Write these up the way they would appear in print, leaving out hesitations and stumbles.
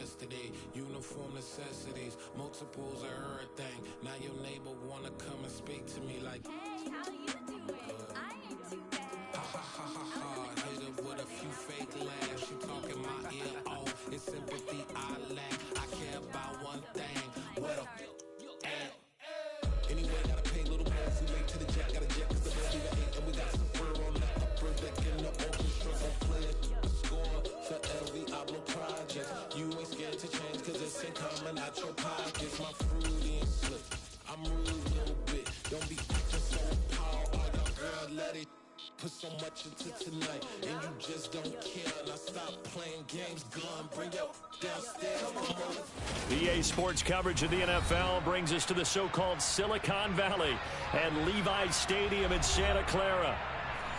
yesterday. Uniform necessities, multiples of everything. Now your neighbor wanna come and speak to me like, hey, how you doing? I ain't too bad. Ha ha ha ha ha. Hit her with a few fake laughs. She talking my ear off. It's sympathy I lack. I care about one thing. What a anyway, gotta pay a little more if we late to the jack. Got a jet cause the best leave at 8 and we got some fur on that upper deck in the orchestra. So play it, score for LV Ablo project. You ain't scared to change cause it's ain't coming out your pockets. My fruity and slip, I'm rude a little bit. Don't be acting so power, all your girl let it. Put so much into tonight, and you just don't care. Now stop playing games, gun, bring your downstairs. EA Sports coverage of the NFL brings us to the so-called Silicon Valley at Levi's Stadium in Santa Clara.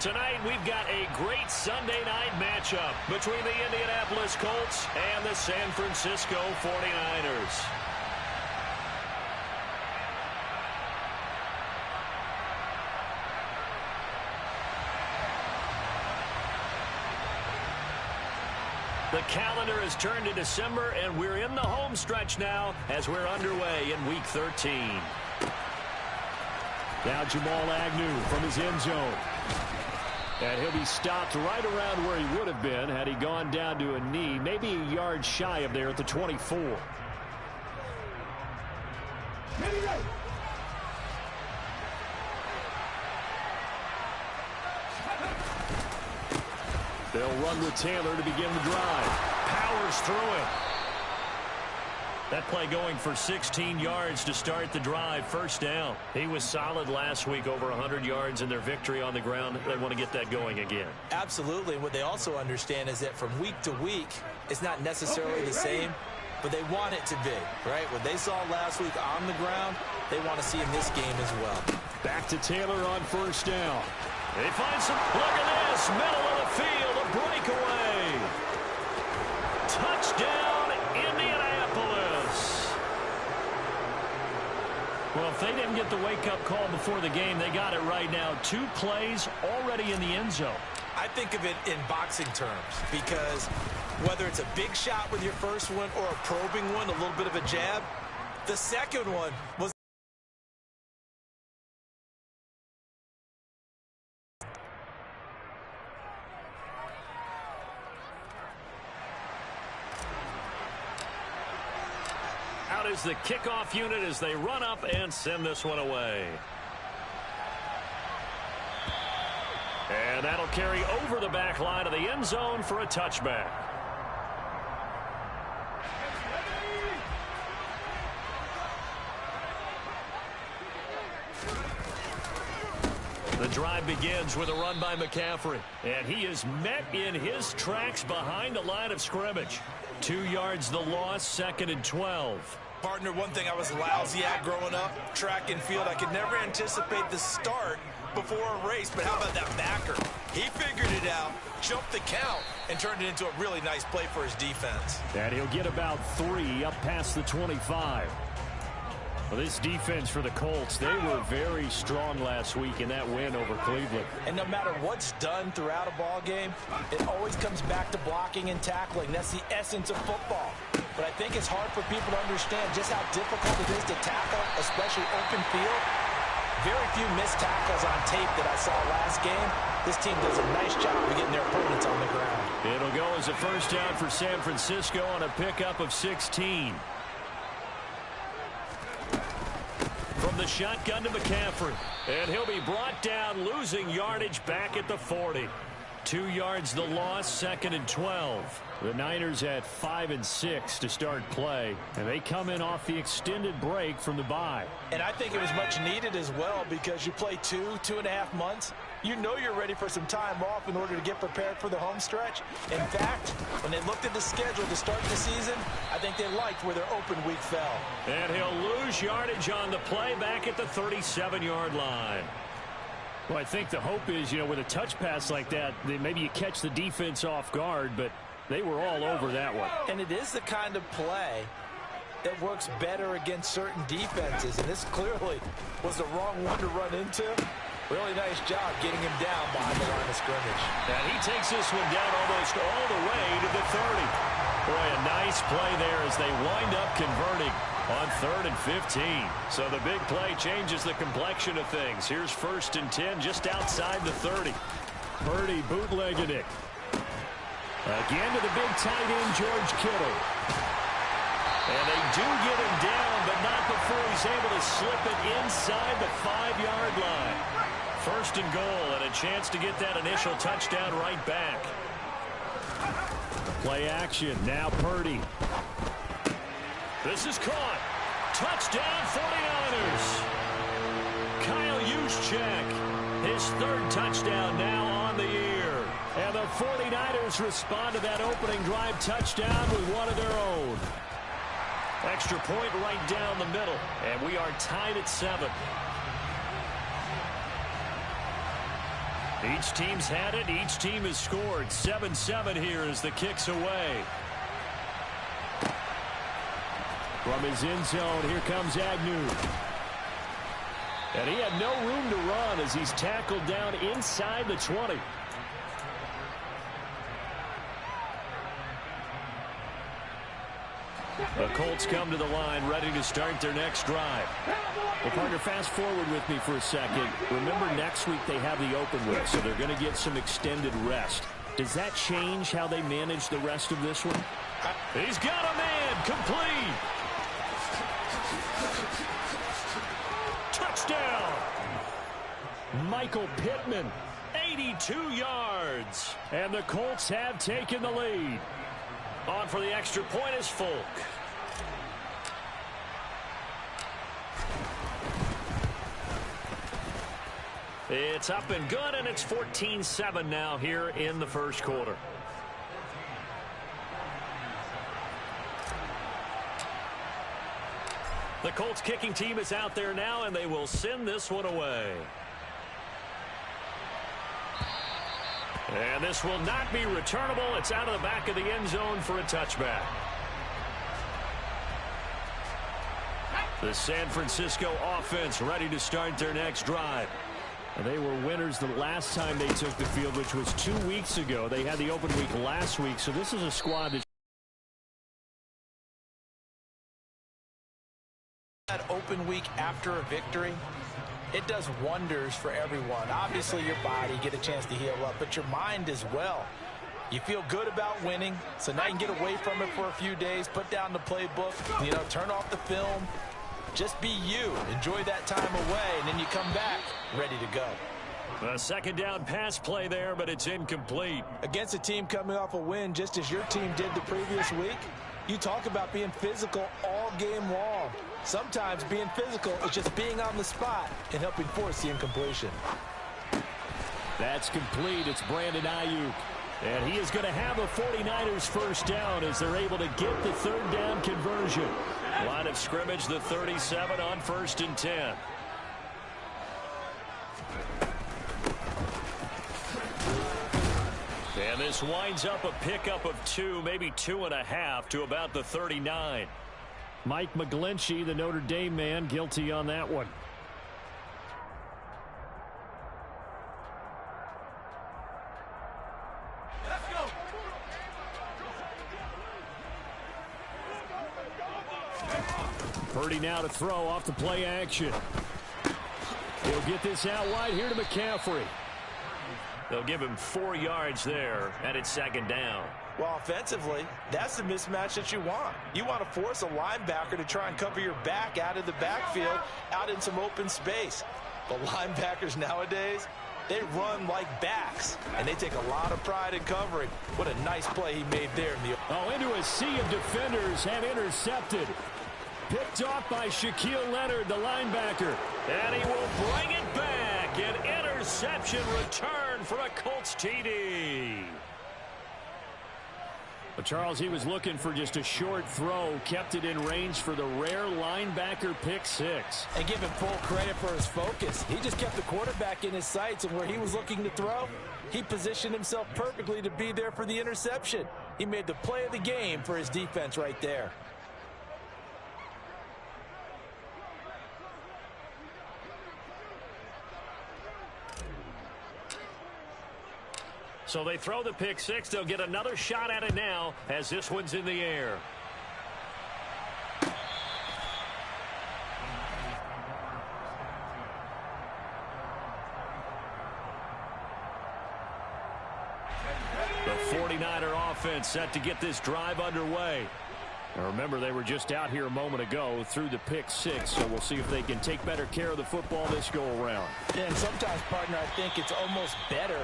Tonight, we've got a great Sunday night matchup between the Indianapolis Colts and the San Francisco 49ers. The calendar has turned to December, and we're in the home stretch now as we're underway in Week 13. Now Jamal Agnew from his end zone. And he'll be stopped right around where he would have been had he gone down to a knee, maybe a yard shy of there at the 24. They'll run with Taylor to begin the drive. Powers through it. That play going for 16 yards to start the drive. First down. He was solid last week, over 100 yards in their victory on the ground. They want to get that going again. Absolutely. And what they also understand is that from week to week, it's not necessarily the same, but they want it to be, right? What they saw last week on the ground, they want to see in this game as well. Back to Taylor on first down. They find some, look at this, middle of the field, a breakaway. Touchdown, Indianapolis. Well, if they didn't get the wake-up call before the game, they got it right now. 2 plays already in the end zone. I think of it in boxing terms because whether it's a big shot with your first one or a probing one, a little bit of a jab, the second one was out is the kickoff unit as they run up and send this one away. And that'll carry over the back line of the end zone for a touchback. The drive begins with a run by McCaffrey. And he is met in his tracks behind the line of scrimmage. 2 yards the loss, 2nd and 12. Partner, one thing I was lousy at growing up, track and field. I could never anticipate the start before a race, but how about that backer? He figured it out, jumped the count, and turned it into a really nice play for his defense. And he'll get about 3 up past the 25. Well, this defense for the Colts, they were very strong last week in that win over Cleveland. And no matter what's done throughout a ball game, it always comes back to blocking and tackling. That's the essence of football. But I think it's hard for people to understand just how difficult it is to tackle, especially open field. Very few missed tackles on tape that I saw last game. This team does a nice job of getting their opponents on the ground. It'll go as a first down for San Francisco on a pickup of 16. From the shotgun to McCaffrey. And he'll be brought down, losing yardage back at the 40. 2 yards the loss, 2nd and 12. The Niners at 5 and 6 to start play. And they come in off the extended break from the bye. And I think it was much needed as well because you play 2.5 months. You know you're ready for some time off in order to get prepared for the home stretch. In fact, when they looked at the schedule to start the season, I think they liked where their open week fell. And he'll lose yardage on the play back at the 37-yard line. Well, I think the hope is, with a touch pass like that, maybe you catch the defense off guard, but they were all over that one. And it is the kind of play that works better against certain defenses, and this clearly was the wrong one to run into. Really nice job getting him down behind the line of scrimmage. And he takes this one down almost all the way to the 30. Boy, a nice play there as they wind up converting on 3rd and 15. So the big play changes the complexion of things. Here's 1st and 10 just outside the 30. Purdy bootlegging it. Again to the big tight end, George Kittle. And they do get him down, but not before he's able to slip it inside the 5-yard line. 1st and goal, and a chance to get that initial touchdown right back. Play action, now Purdy. This is caught. Touchdown 49ers. Kyle Juszczyk, his 3rd touchdown now on the year. And the 49ers respond to that opening drive touchdown with one of their own. Extra point right down the middle, and we are tied at 7. Each team's had it. Each team has scored. 7-7 here as the kick's away. From his end zone, here comes Agnew. And he had no room to run as he's tackled down inside the 20. The Colts come to the line, ready to start their next drive. Well, partner, fast forward with me for a second. Remember, next week they have the open week, so they're going to get some extended rest. Does that change how they manage the rest of this one? He's got a man, complete. Touchdown. Michael Pittman, 82 yards. And the Colts have taken the lead. On for the extra point is Folk. It's up and good, and it's 14-7 now here in the 1st quarter. The Colts kicking team is out there now, and they will send this one away. And this will not be returnable. It's out of the back of the end zone for a touchback. The San Francisco offense ready to start their next drive. And they were winners the last time they took the field, which was 2 weeks ago. They had the open week last week, so this is a squad that that open week after a victory, it does wonders for everyone. Obviously, your body, get a chance to heal up, but your mind as well. You feel good about winning, so now you can get away from it for a few days, put down the playbook, turn off the film. Just be you. Enjoy that time away, and then you come back ready to go. A 2nd down pass play there, but it's incomplete. Against a team coming off a win, just as your team did the previous week, you talk about being physical all game long. Sometimes being physical is just being on the spot and helping force the incompletion. That's complete. It's Brandon Ayuk. And he is going to have a 49ers 1st down as they're able to get the 3rd down conversion. Line of scrimmage, the 37 on 1st and 10. And this winds up a pickup of 2, maybe 2.5 to about the 39. Mike McGlinchey, the Notre Dame man, guilty on that one. Purdy now to throw off the play action. He'll get this out wide here to McCaffrey. They'll give him 4 yards there, and it's 2nd down. Well, offensively, that's the mismatch that you want. You want to force a linebacker to try and cover your back out of the backfield, out in some open space. But linebackers nowadays, they run like backs, and they take a lot of pride in covering. What a nice play he made there. Into a sea of defenders and intercepted. Picked off by Shaquille Leonard, the linebacker. And he will bring it back. An interception return for a Colts TD. But Charles, he was looking for just a short throw, kept it in range for the rare linebacker pick 6. And give him full credit for his focus. He just kept the quarterback in his sights, and where he was looking to throw, he positioned himself perfectly to be there for the interception. He made the play of the game for his defense right there. So they throw the pick six. They'll get another shot at it now as this one's in the air. The 49er offense set to get this drive underway. Now remember, they were just out here a moment ago through the pick six, so we'll see if they can take better care of the football this go-around. Yeah, and sometimes, partner, I think it's almost better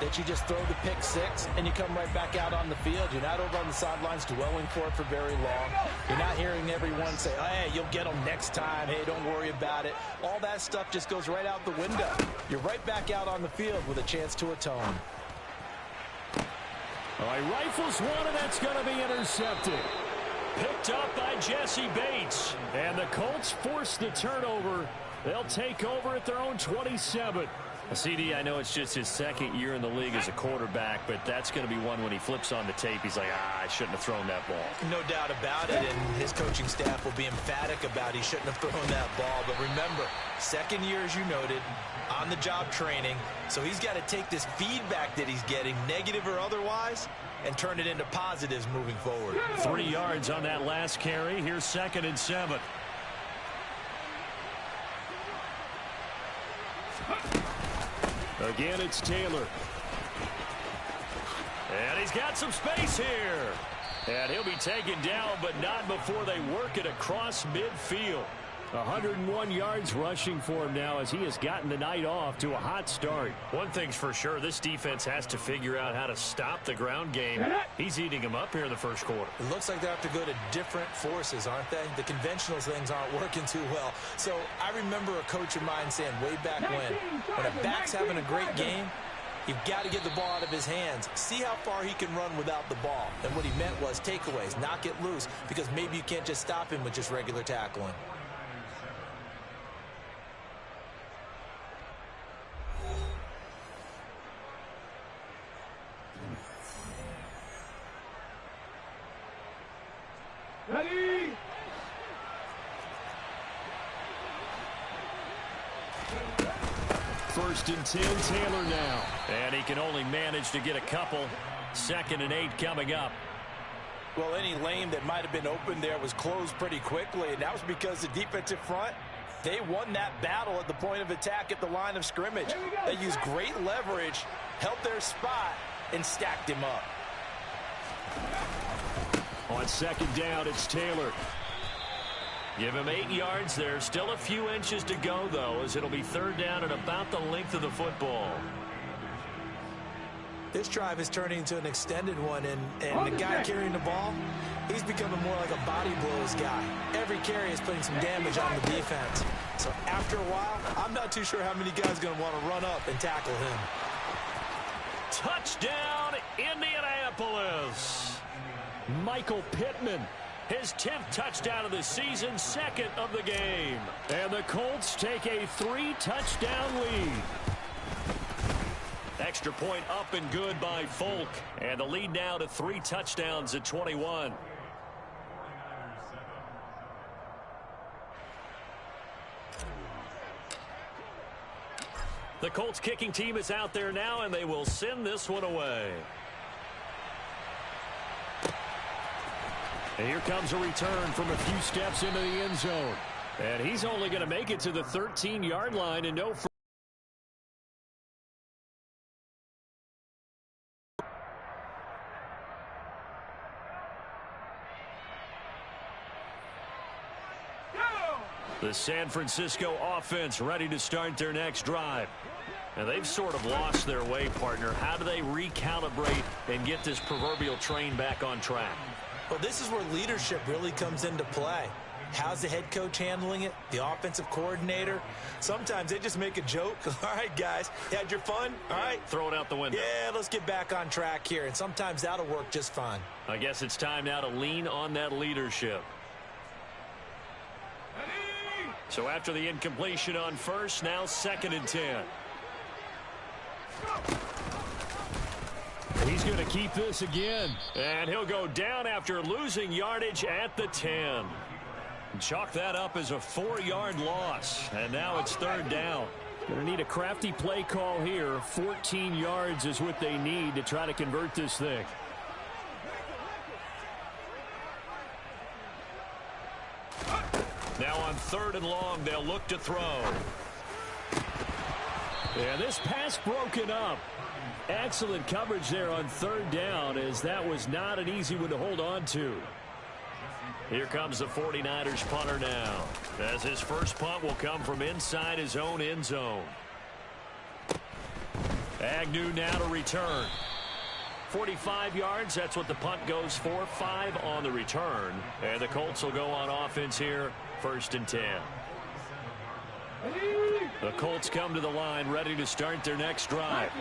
that you just throw the pick six and you come right back out on the field. You're not over on the sidelines dwelling for it for very long. You're not hearing everyone say, oh, hey, you'll get them next time. Hey, don't worry about it. All that stuff just goes right out the window. You're right back out on the field with a chance to atone. All right, rifles one, and that's going to be intercepted. Picked up by Jesse Bates. And the Colts force the turnover. They'll take over at their own 27. CD, I know it's just his second year in the league as a quarterback, but that's going to be one when he flips on the tape. He's like, I shouldn't have thrown that ball. No doubt about it, and his coaching staff will be emphatic about he shouldn't have thrown that ball. But remember, second year, as you noted, on-the-job training. So he's got to take this feedback that he's getting, negative or otherwise, and turn it into positives moving forward. 3 yards on that last carry. Here's 2nd and 7. Again, it's Taylor. And he's got some space here. And he'll be taken down, but not before they work it across midfield. 101 yards rushing for him now as he has gotten the night off to a hot start. One thing's for sure, this defense has to figure out how to stop the ground game. He's eating them up here in the first quarter. It looks like they have to go to different forces, aren't they? The conventional things aren't working too well. So I remember a coach of mine saying way back when a back's having a great game, you've got to get the ball out of his hands. See how far he can run without the ball. And what he meant was takeaways, knock it loose, because maybe you can't just stop him with just regular tackling. Ready? First and 10, Taylor now. And he can only manage to get a couple. 2nd and 8 coming up. Well, any lane that might have been open there was closed pretty quickly, and that was because the defensive front, they won that battle at the point of attack at the line of scrimmage. They used great leverage, held their spot, and stacked him up. On 2nd down, it's Taylor. Give him 8 yards there. Still a few inches to go, though, as it'll be 3rd down and about the length of the football. This drive is turning into an extended one, and the guy carrying the ball, he's becoming more like a body blows guy. Every carry is putting some damage on the defense. So after a while, I'm not too sure how many guys are going to want to run up and tackle him. Touchdown, Indianapolis. Michael Pittman, his 10th touchdown of the season, 2nd of the game. And the Colts take a 3-touchdown lead. Extra point up and good by Folk. And the lead now to 3 touchdowns at 21. The Colts kicking team is out there now, and they will send this one away. And here comes a return from a few steps into the end zone. And he's only going to make it to the 13-yard line and no. The San Francisco offense ready to start their next drive. And they've sort of lost their way, partner. How do they recalibrate and get this proverbial train back on track? Well, this is where leadership really comes into play. How's the head coach handling it? The offensive coordinator? Sometimes they just make a joke. All right, guys, you had your fun? All right. Throw it out the window. Yeah, let's get back on track here. And sometimes that'll work just fine. I guess it's time now to lean on that leadership. So after the incompletion on first, now 2nd and 10. He's going to keep this again. And he'll go down after losing yardage at the 10. Chalk that up as a 4-yard loss. And now it's 3rd down. Going to need a crafty play call here. 14 yards is what they need to try to convert this thing. Now on 3rd and long, they'll look to throw. And this pass broken up. Excellent coverage there on 3rd down, as that was not an easy one to hold on to. Here comes the 49ers punter now, as his first punt will come from inside his own end zone. Agnew now to return. 45 yards, that's what the punt goes for. 5 on the return. And the Colts will go on offense here, 1st and 10. The Colts come to the line ready to start their next drive.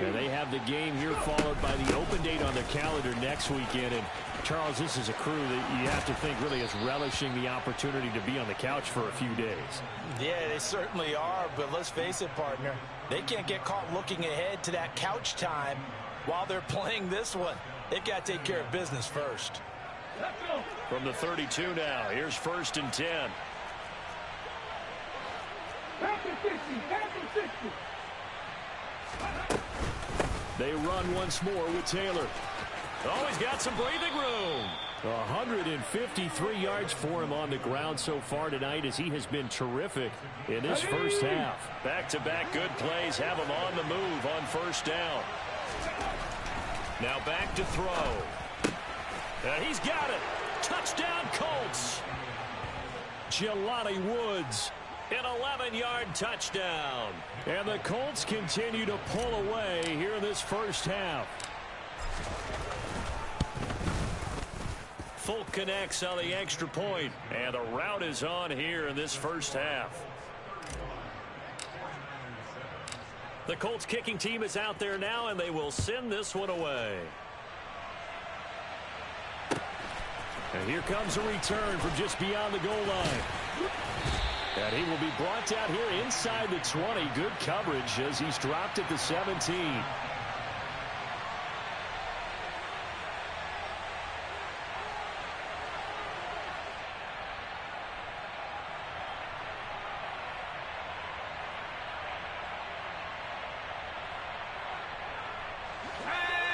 And they have the game here followed by the open date on their calendar next weekend. And Charles, this is a crew that you have to think really is relishing the opportunity to be on the couch for a few days. Yeah, they certainly are, but let's face it, partner. They can't get caught looking ahead to that couch time while they're playing this one. They've got to take care of business first. From the 32 now, here's 1st and 10. They run once more with Taylor. Oh, he's got some breathing room. 153 yards for him on the ground so far tonight, as he has been terrific in this first half. Back-to-back good plays have him on the move on 1st down. Now back to throw. He's got it. Touchdown, Colts. Jelani Woods. An 11-yard touchdown. And the Colts continue to pull away here in this first half. Folk connects on the extra point, and the route is on here in this first half. The Colts kicking team is out there now, and they will send this one away. And here comes a return from just beyond the goal line. And he will be brought down here inside the 20. Good coverage as he's dropped at the 17.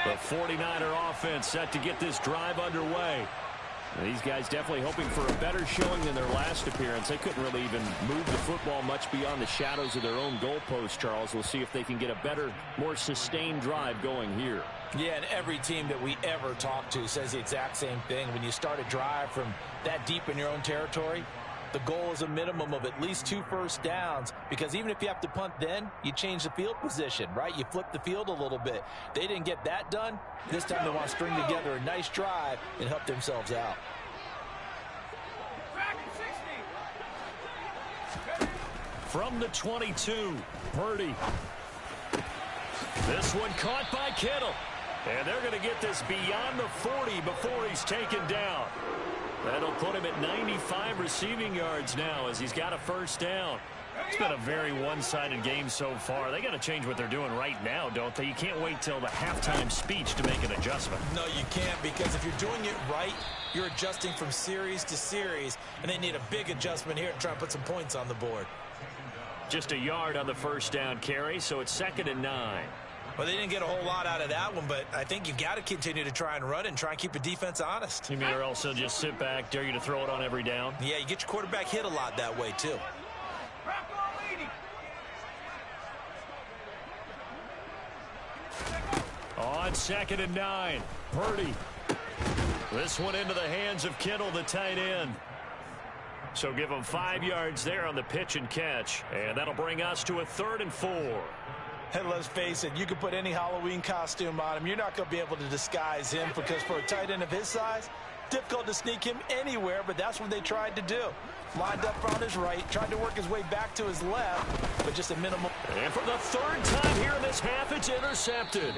The 49er offense set to get this drive underway. These guys definitely hoping for a better showing than their last appearance. They couldn't really even move the football much beyond the shadows of their own goalpost, Charles. We'll see if they can get a better, more sustained drive going here. Yeah, and every team that we ever talk to says the exact same thing. When you start a drive from that deep in your own territory, the goal is a minimum of at least 2 first downs, because even if you have to punt then, you change the field position, right? You flip the field a little bit. They didn't get that done. This time they want to string together a nice drive and help themselves out. From the 22, Purdy. This one caught by Kittle. And they're going to get this beyond the 40 before he's taken down. That'll put him at 95 receiving yards now as he's got a first down. It's been a very one-sided game so far. They got to change what they're doing right now, don't they? You can't wait till the halftime speech to make an adjustment. No, you can't, because if you're doing it right, you're adjusting from series to series, and they need a big adjustment here to try and put some points on the board. Just a yard on the first down carry, so it's 2nd and 9. Well, they didn't get a whole lot out of that one, but I think you've got to continue to try and run and try and keep the defense honest. You mean, or else they'll just sit back, dare you to throw it on every down? Yeah, you get your quarterback hit a lot that way, too. On 2nd and 9, Purdy. This one into the hands of Kittle, the tight end. So give him 5 yards there on the pitch and catch. And that'll bring us to a 3rd and 4. And let's face it, you can put any Halloween costume on him. You're not going to be able to disguise him, because for a tight end of his size, difficult to sneak him anywhere, but that's what they tried to do. Lined up on his right, tried to work his way back to his left, but just a minimal. And for the 3rd time here in this half, it's intercepted.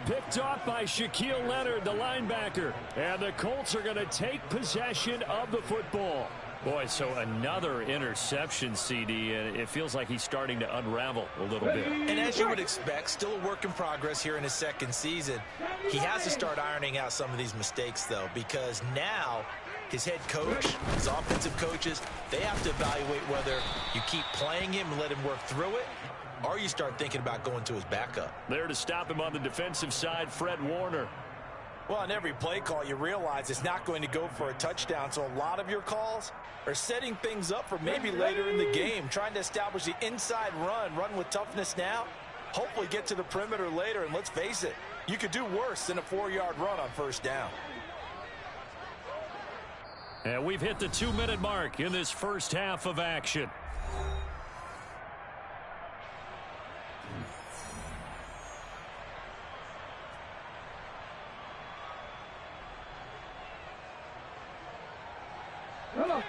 Picked off by Shaquille Leonard, the linebacker. And the Colts are going to take possession of the football. Boy, so another interception, CD, and it feels like he's starting to unravel a little bit. And as you would expect, still a work in progress here in his 2nd season. He has to start ironing out some of these mistakes, though, because now His head coach, his offensive coaches, they have to evaluate whether you keep playing him and let him work through it, or you start thinking about going to his backup. There to stop him on the defensive side, Fred Warner. Well, on every play call, you realize it's not going to go for a touchdown, so a lot of your calls are setting things up for maybe later in the game, trying to establish the inside run with toughness now, hopefully get to the perimeter later, and let's face it, you could do worse than a 4-yard run on first down. And we've hit the 2-minute mark in this first half of action.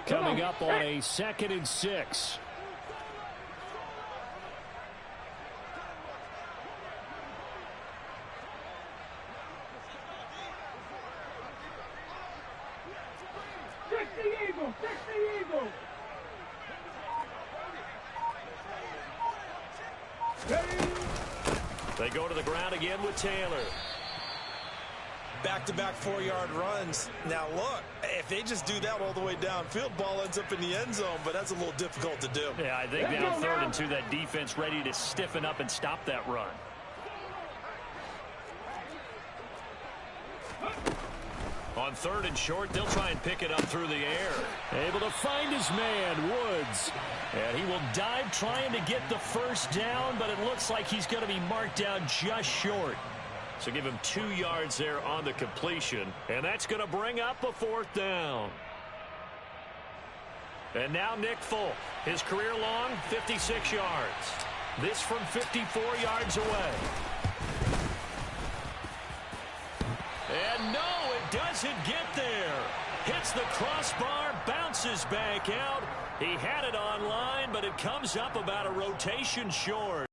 Coming up on a 2nd and 6. They go to the ground again with Taylor. Back-to-back 4-yard runs. Now, look, if they just do that all the way downfield, ball ends up in the end zone, but that's a little difficult to do. Yeah, I think now 3rd and 2, that defense ready to stiffen up and stop that run. On 3rd and short, they'll try and pick it up through the air. Able to find his man, Woods. And he will dive trying to get the first down, but it looks like he's going to be marked down just short. So give him 2 yards there on the completion. And that's going to bring up a 4th down. And now Nick Folk, his career long, 56 yards. This from 54 yards away. And no, it doesn't get there. Hits the crossbar, bounces back out. He had it on line, but it comes up about a rotation short.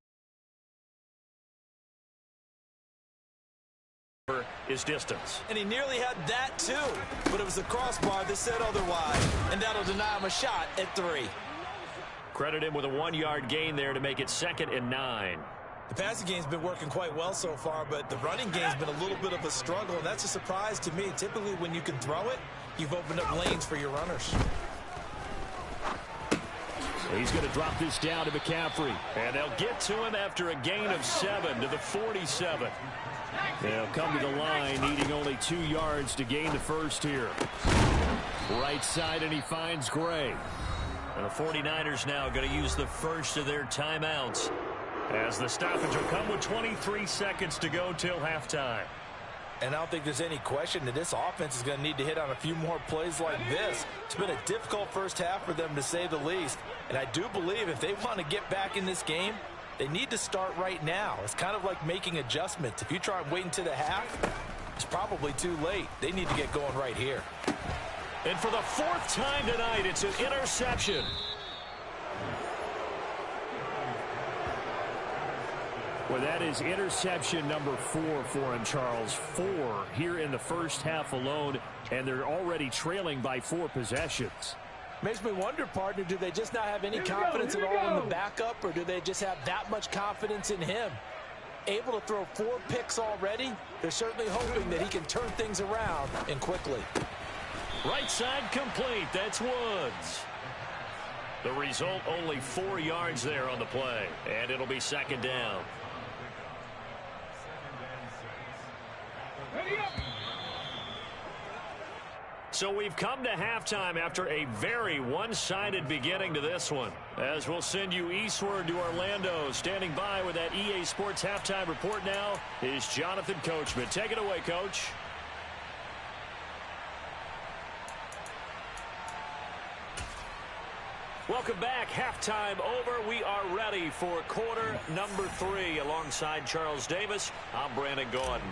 His distance. And he nearly had that too, but it was the crossbar that said otherwise, and that'll deny him a shot at 3. Credit him with a 1-yard gain there to make it 2nd and 9. The passing game's been working quite well so far, but the running game's been a little bit of a struggle, and that's a surprise to me. Typically, when you can throw it, you've opened up lanes for your runners. He's going to drop this down to McCaffrey, and they'll get to him after a gain of 7 to the 47. They'll come to the line, needing only 2 yards to gain the first here. Right side, and he finds Gray. And the 49ers now going to use the first of their timeouts, as the stoppage will come with 23 seconds to go till halftime. And I don't think there's any question that this offense is going to need to hit on a few more plays like this. It's been a difficult first half for them, to say the least. And I do believe if they want to get back in this game, they need to start right now. It's kind of like making adjustments. If you try and wait until the half, it's probably too late. They need to get going right here. And for the 4th time tonight, it's an interception. Well, that is interception number 4 for him, Charles. 4 here in the first half alone, and they're already trailing by 4 possessions. Makes me wonder, partner, do they just not have any confidence at all in the backup, or do they just have that much confidence in him? Able to throw 4 picks already, they're certainly hoping that he can turn things around and quickly. Right side complete. That's Woods. The result, only 4 yards there on the play, and it'll be 2nd down. So we've come to halftime after a very one-sided beginning to this one. As we'll send you eastward to Orlando. Standing by with that EA Sports halftime report now is Jonathan Coachman. Take it away, Coach. Welcome back. Halftime over. We are ready for quarter number 3. Alongside Charles Davis, I'm Brandon Gordon.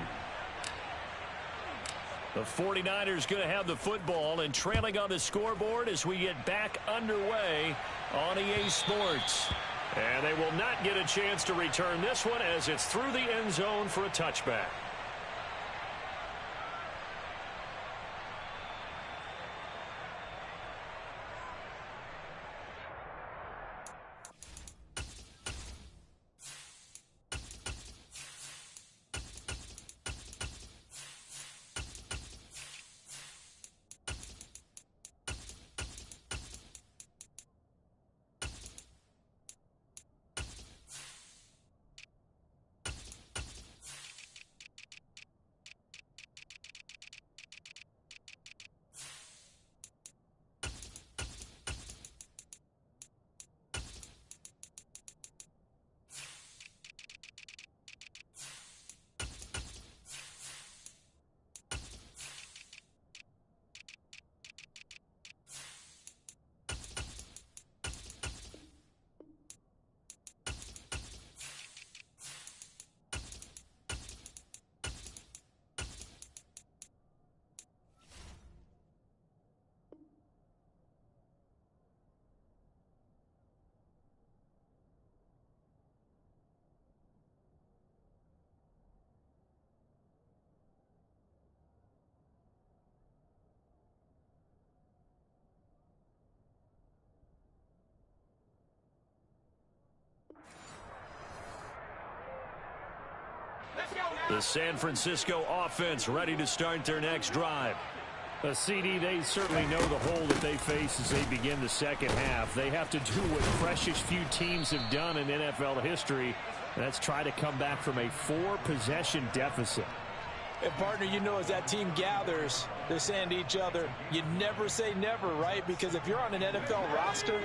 The 49ers going to have the football and trailing on the scoreboard as we get back underway on EA Sports. And they will not get a chance to return this one as it's through the end zone for a touchback. The San Francisco offense ready to start their next drive. A CD, they certainly know the hole that they face as they begin the second half. They have to do what precious few teams have done in NFL history. That's try to come back from a 4-possession deficit. And, partner, you know, as that team gathers, they're saying to each other, you never say never, right? Because if you're on an NFL roster,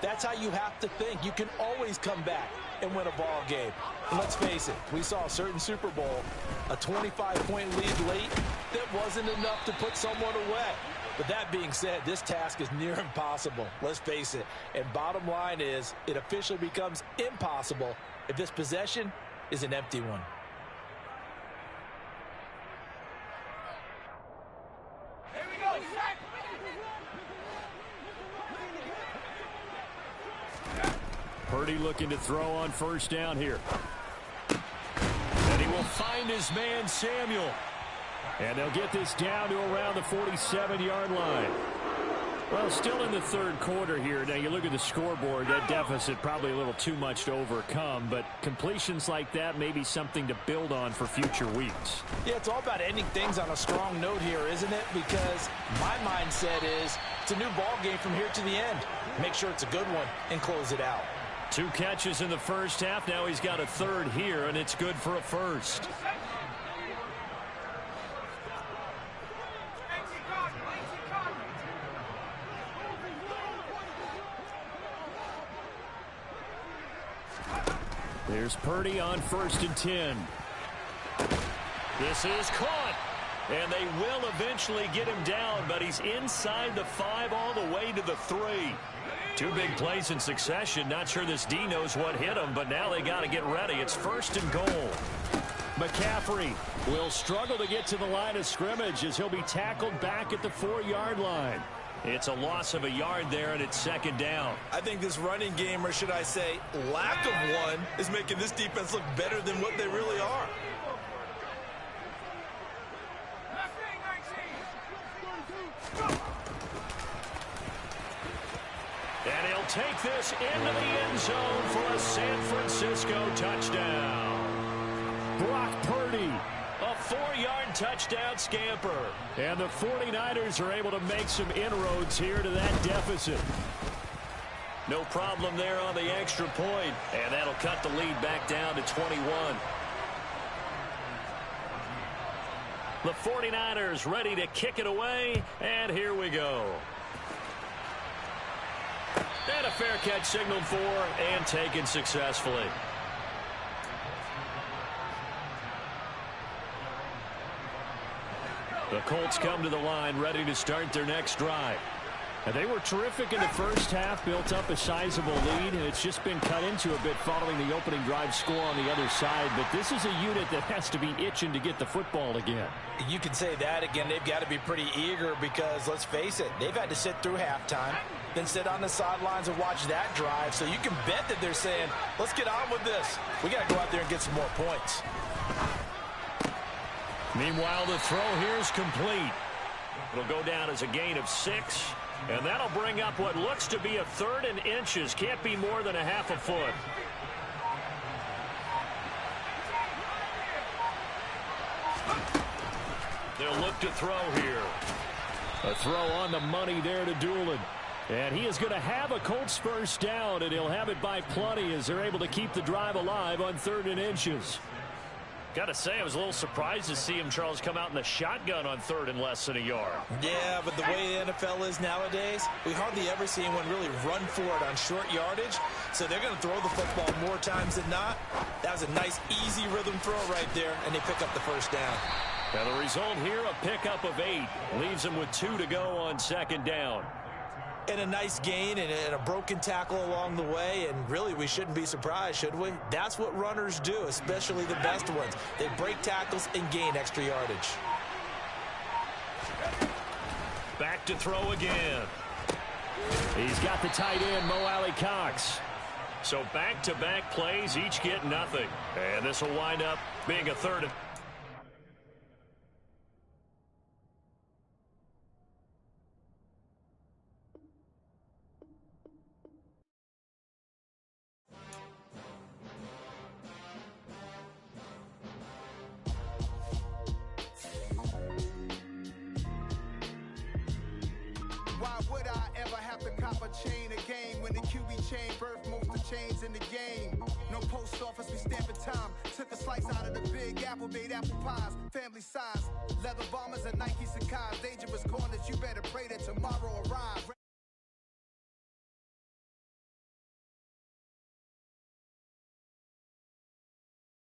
that's how you have to think. You can always come back and win a ball game. And let's face it, we saw a certain Super Bowl, a 25-point lead late that wasn't enough to put someone away. But that being said, this task is near impossible. Let's face it. And bottom line is, it officially becomes impossible if this possession is an empty one. Purdy looking to throw on first down here. And he will find his man Samuel. And they'll get this down to around the 47-yard line. Well, still in the third quarter here. Now, you look at the scoreboard, that deficit probably a little too much to overcome, but completions like that may be something to build on for future weeks. Yeah, it's all about ending things on a strong note here, isn't it? Because my mindset is it's a new ball game from here to the end. Make sure it's a good one and close it out. 2 catches in the first half. Now he's got a third here, and it's good for a first. There's Purdy on 1st and 10. This is caught. And they will eventually get him down, but he's inside the 5 all the way to the 3. 2 big plays in succession. Not sure this D knows what hit him, but now they got to get ready. It's 1st and goal. McCaffrey will struggle to get to the line of scrimmage as he'll be tackled back at the 4-yard line. It's a loss of a yard there, and it's 2nd down. I think this running game, or should I say lack of one, is making this defense look better than what they really are. And he'll take this into the end zone for a San Francisco touchdown. Brock Purdy, a 4-yard touchdown scamper. And the 49ers are able to make some inroads here to that deficit. No problem there on the extra point. And that'll cut the lead back down to 21. The 49ers ready to kick it away. And here we go. And a fair catch signaled for and taken successfully. The Colts come to the line ready to start their next drive. And they were terrific in the first half, built up a sizable lead, and it's just been cut into a bit following the opening drive score on the other side. But this is a unit that has to be itching to get the football again. You can say that again. They've got to be pretty eager because, let's face it, they've had to sit through halftime, then sit on the sidelines and watch that drive. So you can bet that they're saying, let's get on with this. We got to go out there and get some more points. Meanwhile, the throw here is complete. It'll go down as a gain of 6. And that'll bring up what looks to be a 3rd and inches. Can't be more than a half a foot. They'll look to throw here. A throw on the money there to Doolin. And he is going to have a Colts first down, and he'll have it by plenty as they're able to keep the drive alive on 3rd and inches. Got to say, I was a little surprised to see him, Charles, come out in the shotgun on 3rd and less than a yard. Yeah, but the way the NFL is nowadays, we hardly ever see anyone really run for it on short yardage. So they're going to throw the football more times than not. That was a nice, easy rhythm throw right there, and they pick up the first down. Now the result here, a pickup of 8. Leaves them with 2 to go on 2nd down. And a nice gain and a broken tackle along the way, and really we shouldn't be surprised, should we? That's what runners do, especially the best ones. They break tackles and gain extra yardage. Back to throw again. He's got the tight end, Mo Alley-Cox. So back-to-back plays, each get nothing. And this will wind up being a 3rd and... copper chain a game. When the QB chain birthed most of chains in the game. No post office, we stamping time. Took a slice out of the big apple, made apple pies. Family size, leather bombers and Nike Sacai's. Dangerous corners, you better pray that tomorrow